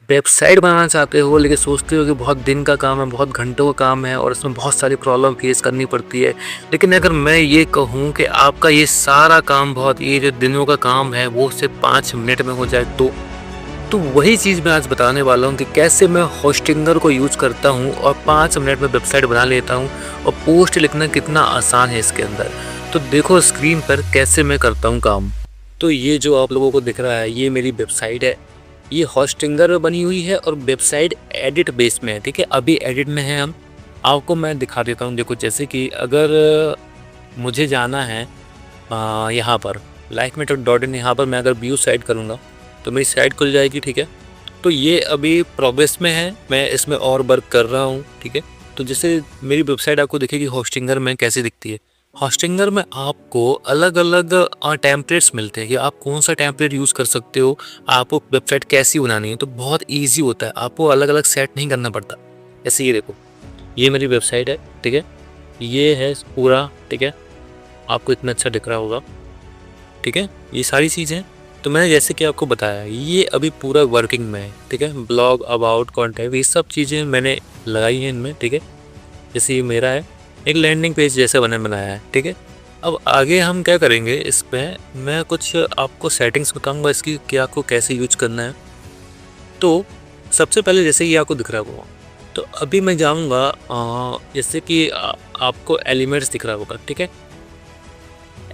Website बनाना चाहते हो लेकिन सोचते हो कि बहुत दिन का काम है, बहुत घंटों का काम है और इसमें बहुत सारी प्रॉब्लम फेस करनी पड़ती है। लेकिन अगर मैं ये कहूँ कि आपका ये सारा काम बहुत ये जो दिनों का काम है वो सिर्फ 5 मिनट में हो जाए तो वही चीज़ मैं आज बताने वाला हूँ कि कैसे मैं होस्टिंगर को यूज़ करता हूँ और 5 मिनट में वेबसाइट बना लेता हूँ और पोस्ट लिखना कितना आसान है इसके अंदर। तो देखो स्क्रीन पर कैसे मैं करता हूँ काम। तो ये जो आप लोगों को दिख रहा है ये मेरी वेबसाइट है। ये होस्टिंगर में बनी हुई है और वेबसाइट एडिट बेस में है, ठीक है। अभी एडिट में है हम। आपको मैं दिखा देता हूँ। देखो जैसे कि अगर मुझे जाना है यहाँ पर lifemethod.in, यहाँ पर मैं अगर व्यू साइट करूँगा तो मेरी साइट खुल जाएगी, ठीक है। तो ये अभी प्रोग्रेस में है, मैं इसमें और वर्क कर रहा हूँ, ठीक है। तो जैसे मेरी वेबसाइट आपको दिखेगी होस्टिंगर में कैसी दिखती है। होस्टिंगर में आपको अलग अलग टेम्पलेट्स मिलते हैं कि आप कौन सा टेम्पलेट यूज़ कर सकते हो, आपको वेबसाइट कैसी बनानी है। तो बहुत ईजी होता है, आपको अलग अलग सेट नहीं करना पड़ता। जैसे ये देखो, ये मेरी वेबसाइट है, ठीक है। ये है पूरा, ठीक है। आपको इतना अच्छा दिख रहा होगा, ठीक है। ये सारी चीज़ें तो मैंने जैसे कि आपको बताया ये अभी पूरा वर्किंग में है, ठीक है। ब्लॉग, अबाउट, कॉन्टैक्ट, ये सब चीज़ें मैंने लगाई हैं इनमें, ठीक है। जैसे ये मेरा है, एक लैंडिंग पेज जैसे बनाया है, ठीक है। अब आगे हम क्या करेंगे, इसमें मैं कुछ आपको सेटिंग्स बताऊंगा इसकी कि आपको कैसे यूज करना है। तो सबसे पहले जैसे ये आपको दिख रहा होगा, तो अभी मैं जाऊंगा जैसे कि आपको एलिमेंट्स दिख रहा होगा, ठीक है।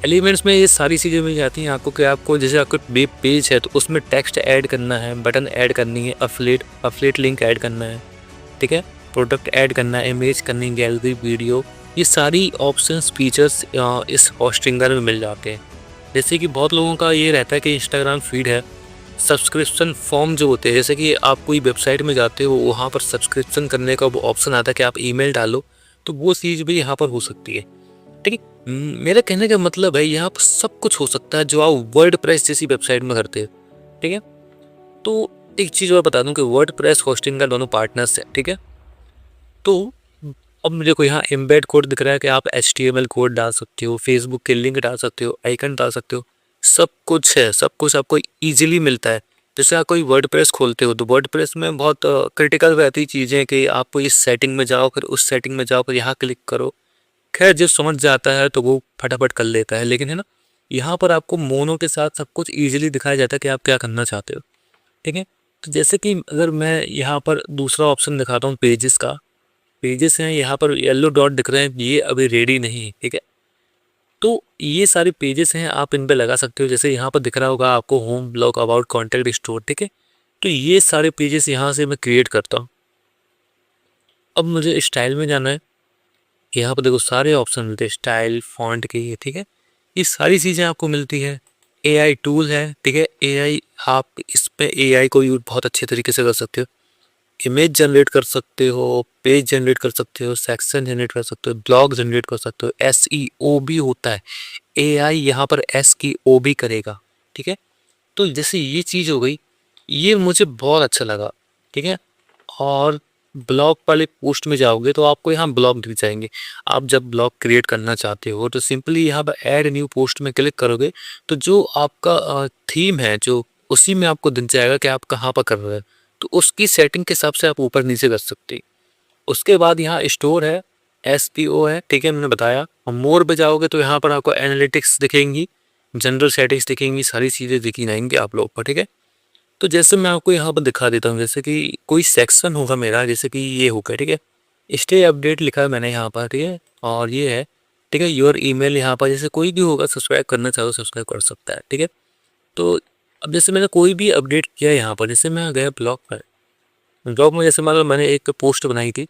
एलिमेंट्स में ये सारी चीज़ें मिल जाती हैं आपको कि आपको जैसे आपको वेब पेज है तो उसमें टेक्स्ट ऐड करना है, बटन ऐड करनी है, अफिलिएट लिंक ऐड करना है, ठीक है। प्रोडक्ट ऐड करना है, इमेज करनी, गैलरी, वीडियो, ये सारी ऑप्शंस फीचर्स इस होस्टिंगर में मिल जाते हैं। जैसे कि बहुत लोगों का ये रहता है कि इंस्टाग्राम फीड है, सब्सक्रिप्शन फॉर्म जो होते हैं, जैसे कि आप कोई वेबसाइट में जाते हो वहाँ पर सब्सक्रिप्शन करने का वो ऑप्शन आता है कि आप ईमेल डालो, तो वो चीज़ भी यहाँ पर हो सकती है, ठीक है। मेरा कहने का मतलब है यहाँ पर सब कुछ हो सकता है जो आप वर्डप्रेस जैसी वेबसाइट में करते हो, ठीक है। तो एक चीज़ और बता दूं कि वर्डप्रेस होस्टिंग का दोनों पार्टनर्स है, ठीक है। तो अब मुझे को यहाँ एम्बेड कोड दिख रहा है कि आप HTML कोड डाल सकते हो, फेसबुक के लिंक डाल सकते हो, आइकन डाल सकते हो, सब कुछ है, सब कुछ आपको इजीली मिलता है। जैसे आप कोई वर्डप्रेस खोलते हो तो वर्डप्रेस में बहुत क्रिटिकल रहती चीज़ें कि आपको इस सेटिंग में जाओ, फिर उस सेटिंग में जाओ, फिर यहाँ क्लिक करो। खैर जो समझ जाता है तो वो फटाफट कर लेता है, लेकिन है ना, यहाँ पर आपको मोनो के साथ सब कुछ ईजिली दिखाया जाता है कि आप क्या करना चाहते हो, ठीक है। तो जैसे कि अगर मैं यहाँ पर दूसरा ऑप्शन दिखाता हूँ पेजेस का, पेजेस हैं यहाँ पर येलो डॉट दिख रहे हैं, ये अभी रेडी नहीं है, ठीक है। तो ये सारे पेजेस हैं, आप इन पे लगा सकते हो। जैसे यहाँ पर दिख रहा होगा आपको home, blog, about, contact, store, ठीक है। तो ये सारे पेजेस यहाँ से मैं क्रिएट करता हूँ। अब मुझे स्टाइल में जाना है, यहाँ पर देखो सारे ऑप्शन मिलते हैं स्टाइल, फॉन्ट के, ये ठीक है। ये सारी चीज़ें आपको मिलती है। AI टूल है, ठीक है। AI, आप इस पे AI को यूज बहुत अच्छे तरीके से कर सकते हो। इमेज जनरेट कर सकते हो, पेज जनरेट कर सकते हो, सेक्शन जनरेट कर सकते हो, ब्लॉग जनरेट कर सकते हो, SEO भी होता है। AI यहाँ पर SEO भी करेगा, ठीक है। तो जैसे ये चीज़ हो गई, ये मुझे बहुत अच्छा लगा, ठीक है। और ब्लॉग वाले पोस्ट में जाओगे तो आपको यहाँ ब्लॉग दिख जाएंगे। आप जब ब्लॉग क्रिएट करना चाहते हो तो सिंपली यहाँ पर ऐड न्यू पोस्ट में क्लिक करोगे तो जो आपका थीम है जो उसी में आपको दिख जाएगा कि आप कहाँ पर कर रहे हो। तो उसकी सेटिंग के हिसाब से आप ऊपर नीचे कर सकते हैं। उसके बाद यहाँ स्टोर है, SEO है, ठीक है, मैंने बताया। और मोर पे जाओगे तो यहाँ पर आपको एनालिटिक्स दिखेंगी, जनरल सेटिंग्स दिखेंगी, सारी चीज़ें दिखी जाएंगी आप लोग पर, ठीक है। तो जैसे मैं आपको यहाँ पर दिखा देता हूँ, जैसे कि कोई सेक्शन होगा मेरा, जैसे कि ये होगा, ठीक है। स्टे अपडेट लिखा है मैंने यहाँ पर, ठीक है। और ये है, ठीक है, योर ईमेल। यहाँ पर जैसे कोई भी होगा सब्सक्राइब करना चाहो सब्सक्राइब कर सकता है, ठीक है। तो अब जैसे मैंने कोई भी अपडेट किया यहाँ पर, जैसे मैं गया ब्लॉग पर, ब्लॉग में जैसे मान लो मैंने एक पोस्ट बनाई थी,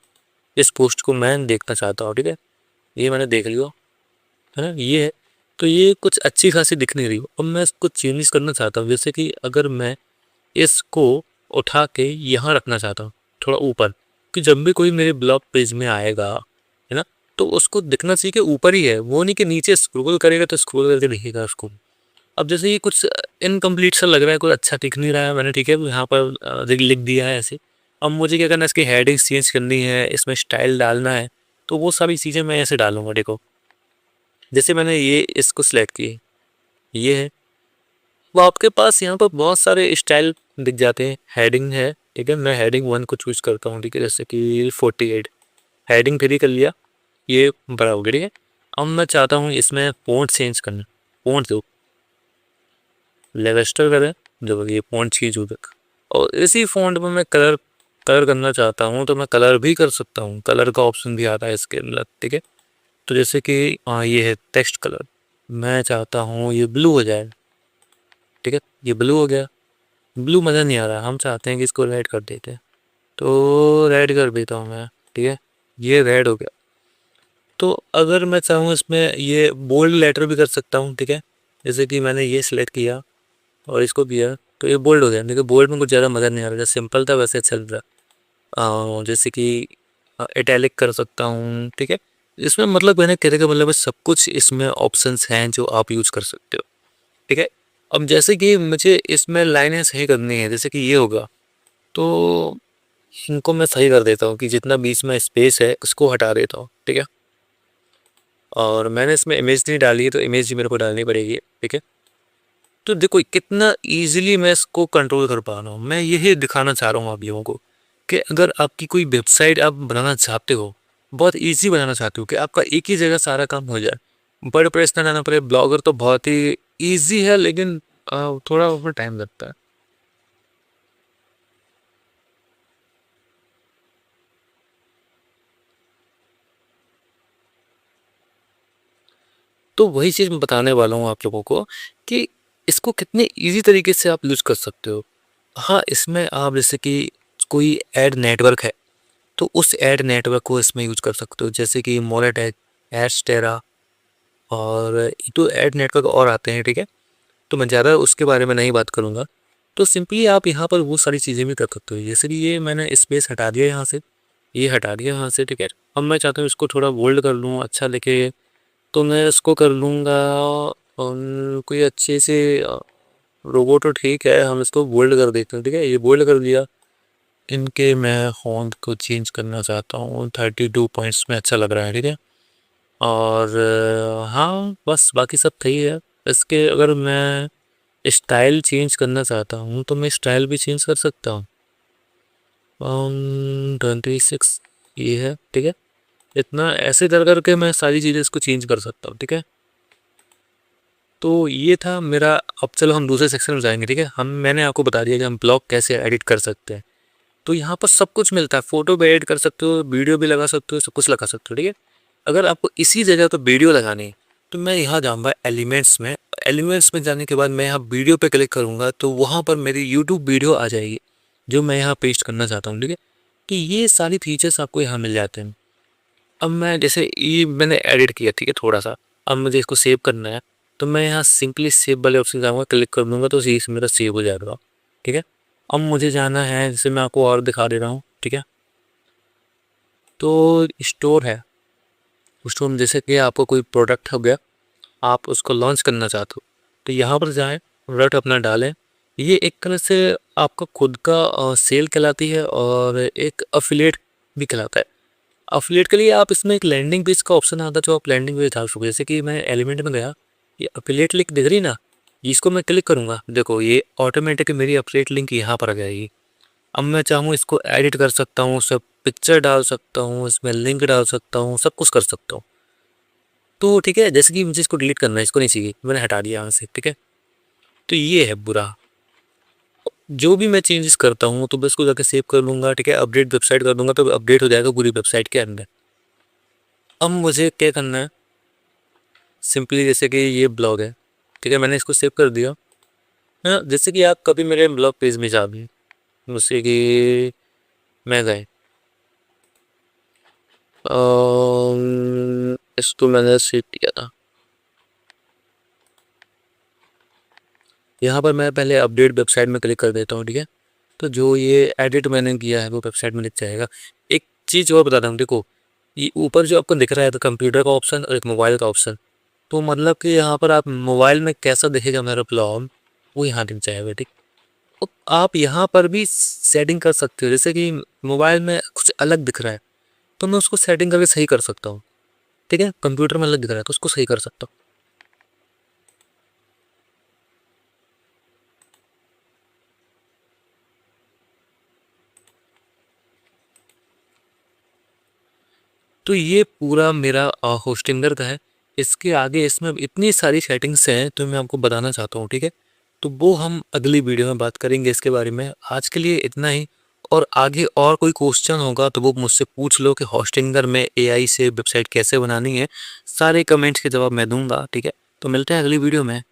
इस पोस्ट को मैं देखना चाहता हूँ, ठीक है। ये मैंने देख लिया, है ना, ये है। तो ये कुछ अच्छी खासी दिख नहीं रही हो, अब मैं इसको चेंजेस करना चाहता हूँ। जैसे कि अगर मैं इसको उठा के यहाँ रखना चाहता हूँ थोड़ा ऊपर, कि जब भी कोई मेरे ब्लॉग पेज में आएगा, है ना, तो उसको दिखना चाहिए कि ऊपर ही है, वो नहीं कि नीचे स्क्रॉल करेगा तो स्क्रॉल करके दिखेगा उसको। अब जैसे ये कुछ इनकम्प्लीट सा लग रहा है, कुछ अच्छा दिख नहीं रहा है मैंने, ठीक है, यहाँ पर लिख दिया है ऐसे। अब मुझे क्या करना है, इसकी हेडिंग्स चेंज करनी है, इसमें स्टाइल डालना है, तो वो सारी चीज़ें मैं ऐसे डालूंगा। देखो जैसे मैंने ये इसको सिलेक्ट की, ये है, वो आपके पास यहाँ पर बहुत सारे स्टाइल दिख जाते हैं। हेडिंग है, ठीक है, मैं हेडिंग 1 को चूज़ करता हूँ, ठीक है, जैसे कि 48 हेडिंग 3 कर लिया, ये बड़ा हो गया, ठीक है। अब मैं चाहता हूँ इसमें फ़ॉन्ट चेंज करना, फ़ॉन्ट दो लेवेस्टर करें जब ये फ़ॉन्ट चेंज हो तक, और इसी फ़ॉन्ट में मैं कलर कलर करना चाहता हूँ तो मैं कलर भी कर सकता हूँ, कलर का ऑप्शन भी आता है इसके अंदर, ठीक है। तो जैसे कि ये है टेक्स्ट कलर, मैं चाहता हूँ ये ब्लू हो जाए, ठीक है, ये ब्लू हो गया। ब्लू मज़ा नहीं आ रहा, हम चाहते हैं कि इसको रेड कर देते हैं, तो रेड कर देता हूँ मैं, ठीक है, ये रेड हो गया। तो अगर मैं चाहूँ इसमें ये बोल्ड लेटर भी कर सकता हूँ, ठीक है, जैसे कि मैंने ये सिलेक्ट किया और इसको किया तो ये बोल्ड हो गया। देखिए बोल्ड में कुछ ज़्यादा मज़ा नहीं आ रहा, जैसे सिंपल था वैसे चल रहा। जैसे कि इटैलिक कर सकता हूँ, ठीक है। इसमें मतलब मैंने कहने का मतलब है सब कुछ इसमें ऑप्शंस हैं जो आप यूज़ कर सकते हो, ठीक है। अब जैसे कि मुझे इसमें लाइनें सही करनी है, जैसे कि ये होगा तो इनको मैं सही कर देता हूँ कि जितना बीच में स्पेस है उसको हटा देता हूँ, ठीक है। और मैंने इसमें इमेज नहीं डाली है तो इमेज भी मेरे को डालनी पड़ेगी, ठीक है। तो देखो कितना इजीली मैं इसको कंट्रोल कर पा रहा हूँ। मैं यही दिखाना चाह रहा हूँ आप लोगों को कि अगर आपकी कोई वेबसाइट आप बनाना चाहते हो, बहुत इजी बनाना चाहते हो कि आपका एक ही जगह सारा काम हो जाए, वर्डप्रेस ना लाना पड़े, ब्लॉगर तो बहुत ही इजी है लेकिन थोड़ा उसमें टाइम लगता है। तो वही चीज़ मैं बताने वाला हूँ आप लोगों को कि इसको कितने ईज़ी तरीके से आप यूज़ कर सकते हो। हाँ, इसमें आप जैसे कि कोई ऐड नेटवर्क है, तो उस ऐड नेटवर्क को इसमें यूज़ कर सकते हो, जैसे कि मोनेटैग, एड्सटेरा और एक तो ऐड नेटवर्क और आते हैं, ठीक है? तो मैं ज़्यादा उसके बारे में नहीं बात करूँगा। तो सिंपली आप यहाँ पर वो सारी चीज़ें भी कर सकते हो, जैसे कि ये मैंने स्पेस हटा दिया यहाँ से, ये हटा दिया यहाँ से, ठीक है? अब मैं चाहता हूँ इसको थोड़ा बोल्ड कर लूँ, अच्छा दिखे, तो मैं इसको कर लूँगा कोई अच्छे से लोगो तो ठीक है, हम इसको बोल्ड कर देते हैं, ठीक है, ये बोल्ड कर दिया। इनके मैं फ़ॉन्ट को चेंज करना चाहता हूँ, 32 पॉइंट्स में अच्छा लग रहा है, ठीक है। और हाँ बस बाकी सब सही है। इसके अगर मैं स्टाइल चेंज करना चाहता हूँ तो मैं स्टाइल भी चेंज कर सकता हूँ। 26 ये है, ठीक है। इतना ऐसे कर करके मैं सारी चीज़ें इसको चेंज कर सकता हूँ, ठीक है। तो ये था मेरा। अब चलो हम दूसरे सेक्शन में जाएंगे, ठीक है। मैंने आपको बता दिया कि हम ब्लॉग कैसे एडिट कर सकते हैं। तो यहाँ पर सब कुछ मिलता है, फ़ोटो भी एडिट कर सकते हो, वीडियो भी लगा सकते हो, सब कुछ लगा सकते हो, ठीक है। अगर आपको इसी जगह पर वीडियो लगानी है तो मैं यहाँ जाऊँगा एलिमेंट्स में। एलिमेंट्स में जाने के बाद मैं यहाँ वीडियो पे क्लिक करूँगा तो वहाँ पर मेरी यूट्यूब वीडियो आ जाएगी जो मैं यहाँ पेस्ट करना चाहता हूँ, ठीक है। तो ये सारी फीचर्स आपको यहाँ मिल जाते हैं। अब मैं जैसे ये मैंने एडिट किया, ठीक है, थोड़ा सा। अब मुझे इसको सेव करना है तो मैं यहाँ सिंपली सेव वाले ऑप्शन जाऊँगा, क्लिक कर दूँगा तो इसी से मेरा सेव हो जाएगा, ठीक है। अब मुझे जाना है, जैसे मैं आपको और दिखा दे रहा हूँ, ठीक है। तो स्टोर है, स्टोर में जैसे कि आपको कोई प्रोडक्ट हो गया, आप उसको लॉन्च करना चाहते हो तो यहाँ पर जाएं, प्रोडक्ट अपना डालें। ये एक तरह से आपका खुद का सेल कहलाती है और एक अफिलिएट भी कहलाता है। अफिलिएट के लिए आप इसमें एक लैंडिंग पेज का ऑप्शन आता है जो आप लैंडिंग पेज डाल सको। जैसे कि मैं एलिमेंट में गया, ये अफिलिएट लिंक दिख रही ना, इसको मैं क्लिक करूँगा, देखो ये ऑटोमेटिक मेरी अफिलिएट लिंक यहाँ पर आ जाएगी। अब मैं चाहूँ इसको एडिट कर सकता हूँ, सब पिक्चर डाल सकता हूँ, इसमें लिंक डाल सकता हूँ, सब कुछ कर सकता हूँ। तो ठीक है, जैसे कि मुझे इसको डिलीट करना है, इसको नहीं चाहिए, मैंने हटा दिया यहाँ से, ठीक है। तो ये है बुरा। जो भी मैं चेंजेस करता हूँ तो बस इसको जाके सेव कर लूँगा, ठीक है, अपडेट वेबसाइट कर दूँगा तो अपडेट हो जाएगा पूरी वेबसाइट के अंदर। अब मुझे क्या करना है, सिंपली जैसे कि ये ब्लॉग है, ठीक है, मैंने इसको सेव कर दिया। हाँ, जैसे कि आप कभी मेरे ब्लॉग पेज में जा भी, जैसे कि मैं गए, इसको मैंने सेव किया था। यहाँ पर मैं पहले अपडेट वेबसाइट में क्लिक कर देता हूँ, ठीक है। तो जो ये एडिट मैंने किया है वो वेबसाइट में दिख जाएगा। एक चीज़ और बताता हूँ, देखो ये ऊपर जो आपको दिख रहा है तो कंप्यूटर का ऑप्शन और एक मोबाइल का ऑप्शन, तो मतलब कि यहाँ पर आप मोबाइल में कैसा दिखेगा मेरा ब्लॉग वो यहाँ दिख जाएगा, ठीक। तो आप यहाँ पर भी सेटिंग कर सकते हो, जैसे कि मोबाइल में कुछ अलग दिख रहा है तो मैं उसको सेटिंग करके सही कर सकता हूँ, ठीक है। कंप्यूटर में अलग दिख रहा है तो उसको सही कर सकता हूँ। तो ये पूरा मेरा होस्टिंगर का है। इसके आगे इसमें इतनी सारी सेटिंग्स हैं तो मैं आपको बताना चाहता हूँ, ठीक है? तो वो हम अगली वीडियो में बात करेंगे इसके बारे में। आज के लिए इतना ही, और आगे और कोई क्वेश्चन होगा तो वो मुझसे पूछ लो कि होस्टिंगर में एआई से वेबसाइट कैसे बनानी है। सारे कमेंट्स के जवाब मैं दूँगा, ठीक है? तो मिलते हैं अगली वीडियो में।